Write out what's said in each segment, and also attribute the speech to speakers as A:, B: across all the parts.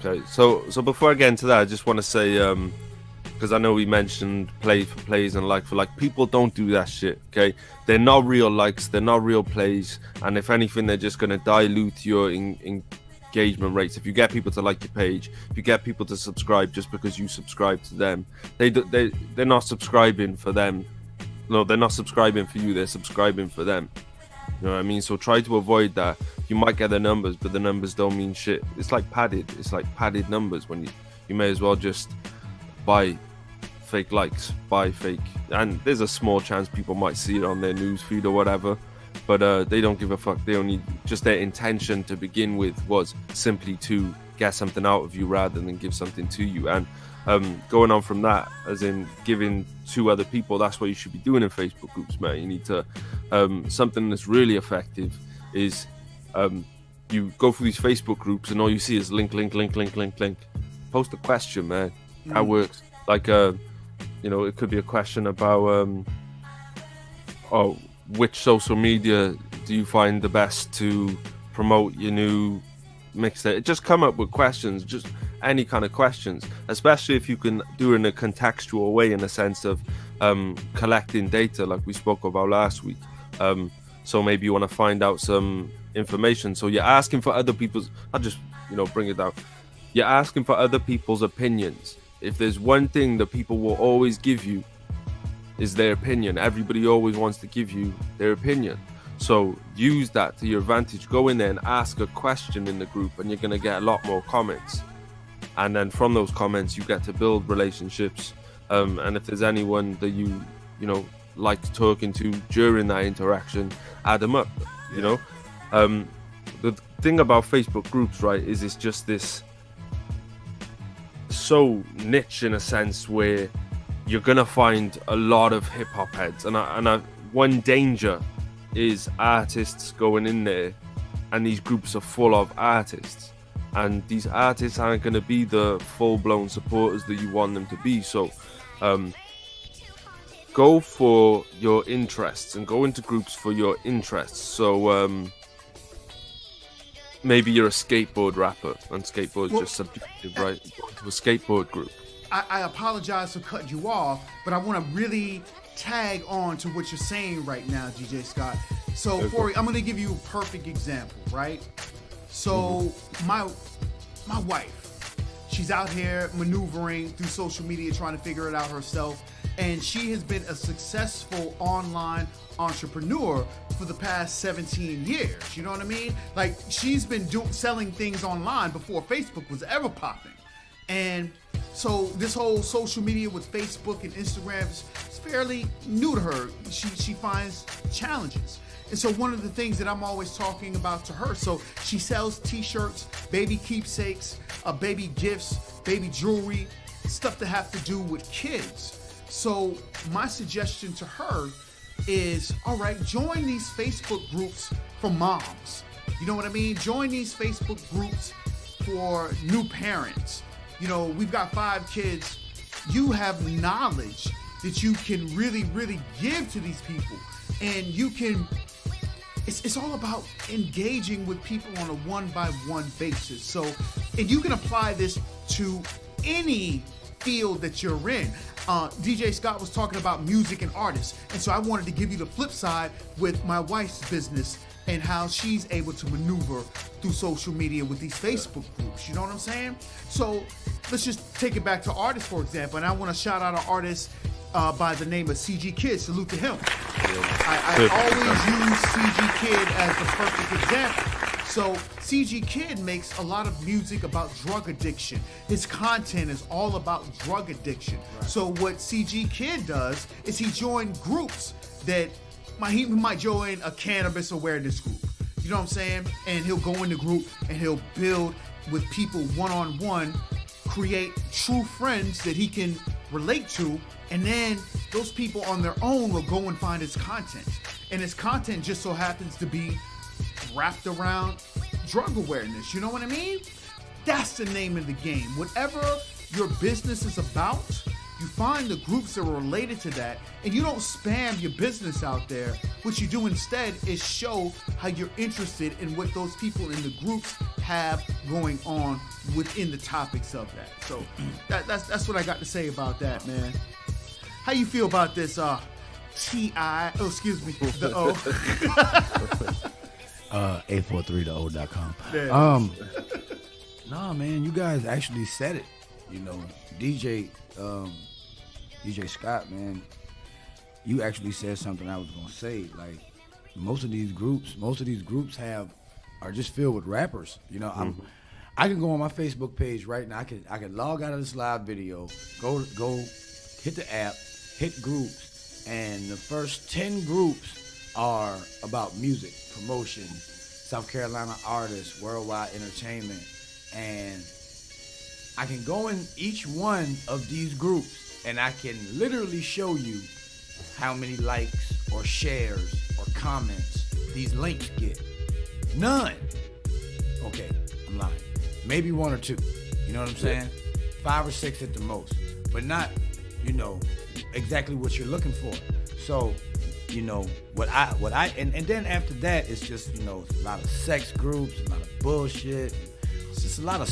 A: Okay, so before I get into that, I just want to say, because I know we mentioned play for plays and like for like, people don't do that shit. Okay, they're not real likes, they're not real plays, and if anything, they're just gonna dilute your engagement rates. If you get people to like your page, if you get people to subscribe just because you subscribe to them, they're not subscribing for them. No, they're not subscribing for you, they're subscribing for them. You know what I mean? So try to avoid that. You might get the numbers, but the numbers don't mean shit. It's like padded numbers when you may as well just buy fake likes, buy fake, and there's a small chance people might see it on their news feed or whatever, but they don't give a fuck. They only, just their intention to begin with was simply to get something out of you rather than give something to you. And going on from that, as in giving to other people, that's what you should be doing in Facebook groups, man. You need to something that's really effective is you go through these Facebook groups and all you see is link. Post a question, man. That works. Like it could be a question about which social media do you find the best to promote your new mixtape? Just come up with questions, just any kind of questions, especially if you can do it in a contextual way, in a sense of collecting data like we spoke about last week. So maybe you want to find out some information, so you're asking for other people's, I'll just bring it down, you're asking for other people's opinions. If there's one thing that people will always give you, is their opinion. Everybody always wants to give you their opinion, so use that to your advantage. Go in there and ask a question in the group, and you're going to get a lot more comments, and then from those comments you get to build relationships, and if there's anyone that you like talking to during that interaction, add them up. The thing about Facebook groups, right, is it's just this so niche in a sense where you're gonna find a lot of hip-hop heads, and one danger is artists going in there, and these groups are full of artists, and these artists aren't gonna be the full-blown supporters that you want them to be. So go for your interests and go into groups for your interests. So maybe you're a skateboard rapper, and skateboard is just subjective, right? Go into a skateboard group.
B: I apologize for cutting you off, but I want to really tag on to what you're saying right now, DJ Scott. So, I'm going to give you a perfect example, right? So, my wife, she's out here maneuvering through social media, trying to figure it out herself, and she has been a successful online entrepreneur for the past 17 years. You know what I mean? Like, she's been selling things online before Facebook was ever popping. And so this whole social media with Facebook and Instagram is fairly new to her. She finds challenges. And so one of the things that I'm always talking about to her, so she sells t-shirts, baby keepsakes, baby gifts, baby jewelry, stuff that have to do with kids. So my suggestion to her is, all right, join these Facebook groups for moms. You know what I mean? Join these Facebook groups for new parents. We've got 5 kids. You have knowledge that you can really, really give to these people. And you can, it's all about engaging with people on a one-by-one basis. So, and you can apply this to any field that you're in. DJ Scott was talking about music and artists. And so I wanted to give you the flip side with my wife's business and how she's able to maneuver through social media with these Facebook groups. You know what I'm saying? So let's just take it back to artists, for example. And I want to shout out an artist by the name of CG Kid. Salute to him. I always use CG Kid as the perfect example. So CG Kid makes a lot of music about drug addiction. His content is all about drug addiction. Right. So what CG Kid does is he joins groups that he might join a cannabis awareness group. You know what I'm saying? And he'll go in the group and he'll build with people one-on-one, create true friends that he can relate to, and then those people on their own will go and find his content. And his content just so happens to be wrapped around drug awareness. You know what I mean? That's the name of the game. Whatever your business is about, You find the groups that are related to that, and you don't spam your business out there. What you do instead is show how you're interested in what those people in the groups have going on within the topics of that. So that's what I got to say about that, man. How you feel about this T.I.? Oh, excuse me, the O.
C: 843theO.com. Nah, man, you guys actually said it. You know, DJ Scott, man, you actually said something I was gonna say. Like, most of these groups are just filled with rappers. You know, I can go on my Facebook page right now. I can log out of this live video, go hit the app, hit groups, and the first 10 groups are about music, promotion, South Carolina artists, worldwide entertainment, and I can go in each one of these groups and I can literally show you how many likes or shares or comments these links get. None. Okay, I'm lying. Maybe 1 or 2. You know what I'm saying? 5 or 6 at the most. But not, you know, exactly what you're looking for. So, you know, and then after that, it's just, you know, a lot of sex groups, a lot of bullshit. It's just a lot of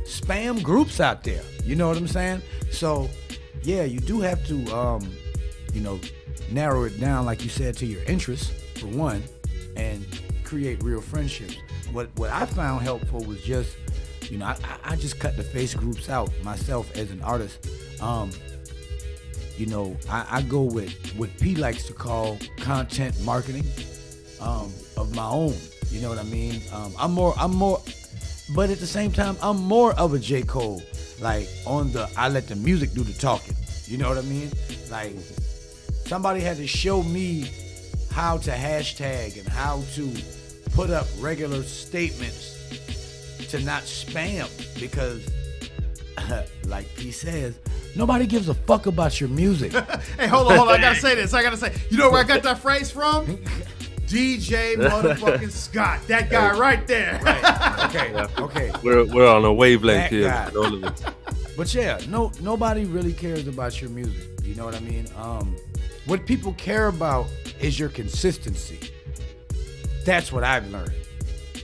C: spam groups out there. You know what I'm saying? So, yeah, you do have to, you know, narrow it down, like you said, to your interests, for one, and create real friendships. What I found helpful was just, you know, I just cut the face groups out myself as an artist. You know, I go with what P likes to call content marketing of my own. You know what I mean? I'm more, but at the same time, I'm more of a J. Cole. Like, I let the music do the talking. You know what I mean? Like, somebody had to show me how to hashtag and how to put up regular statements to not spam, because like P says, nobody gives a fuck about your music.
B: Hey, hold on. I gotta say this. You know where I got that phrase from? DJ motherfucking Scott. That guy right there.
C: Right. Okay.
A: We're on a wavelength here.
C: Guy.
A: All of it.
C: But yeah, nobody really cares about your music. You know what I mean? What people care about is your consistency. That's what I've learned.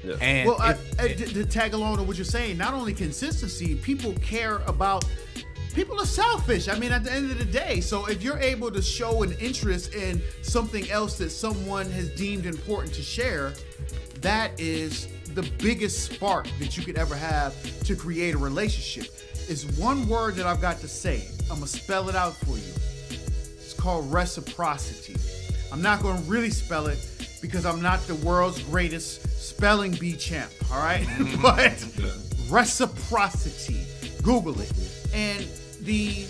A: Yeah.
C: And
B: well, to tag along to what you're saying, not only consistency, people are selfish. I mean, at the end of the day, so if you're able to show an interest in something else that someone has deemed important to share, that is the biggest spark that you could ever have to create a relationship. It's one word that I've got to say. I'm going to spell it out for you. It's called reciprocity. I'm not going to really spell it because I'm not the world's greatest spelling bee champ, all right? But reciprocity, Google it. And the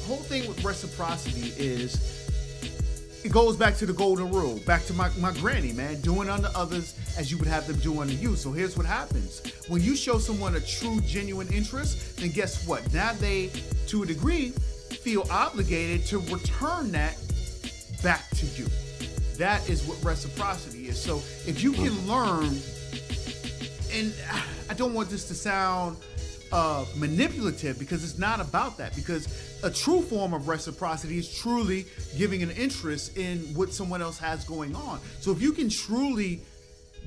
B: whole thing with reciprocity is, it goes back to the golden rule, back to my granny, man, doing unto others as you would have them do unto you. So here's what happens. When you show someone a true, genuine interest, then guess what? Now they, to a degree, feel obligated to return that back to you. That is what reciprocity is. So if you can learn, and I don't want this to sound manipulative, because it's not about that, because a true form of reciprocity is truly giving an interest in what someone else has going on. So if you can truly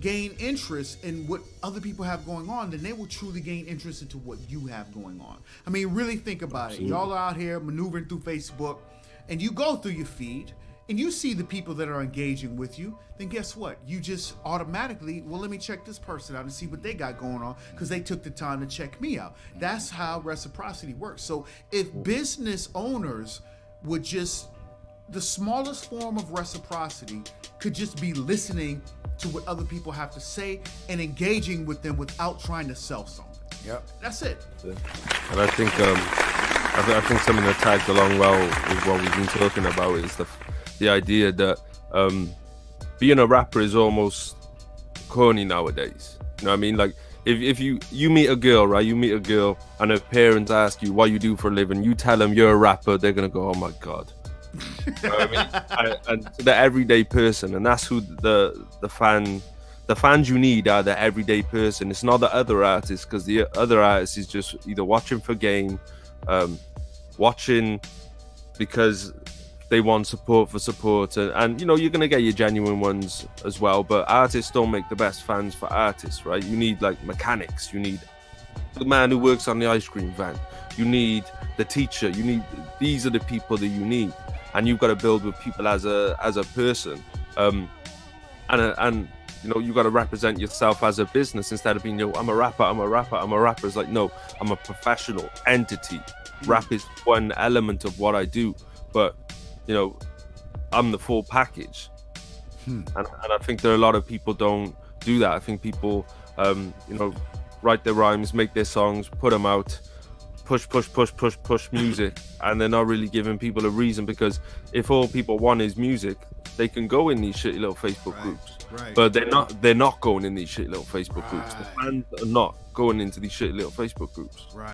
B: gain interest in what other people have going on, then they will truly gain interest into what you have going on. I mean, really think about it. Y'all are out here maneuvering through Facebook, and you go through your feed and you see the people that are engaging with you, then guess what? You just automatically, well, let me check this person out and see what they got going on, because they took the time to check me out. That's how reciprocity works. So if business owners would just, the smallest form of reciprocity could just be listening to what other people have to say and engaging with them without trying to sell something.
C: Yep.
B: That's it.
A: Yeah. And I think something that tags along well with what we've been talking about is the idea that being a rapper is almost corny nowadays. You know what I mean? Like, if you meet a girl, right? You meet a girl and her parents ask you what you do for a living. You tell them you're a rapper, they're gonna go, oh my God. You know what I mean? And to the everyday person, and that's who the fans you need are the everyday person. It's not the other artists, because the other artist is just either watching for game, watching because they want support for support, and you know, you're gonna get your genuine ones as well, but artists don't make the best fans for artists, right? You need like mechanics, you need the man who works on the ice cream van, you need the teacher, these are the people that you need, and you've got to build with people as a person, and you know, you got to represent yourself as a business instead of being, you know, I'm a rapper. It's like, no, I'm a professional entity. Rap is one element of what I do, but you know, I'm the full package. And I think there are a lot of people don't do that. I think people, you know, write their rhymes, make their songs, put them out, push music, and they're not really giving people a reason, because if all people want is music, they can go in these shitty little Facebook groups.
B: Right.
A: But they're not going in these shitty little Facebook groups. The fans are not going into these shitty little Facebook groups.
B: Right.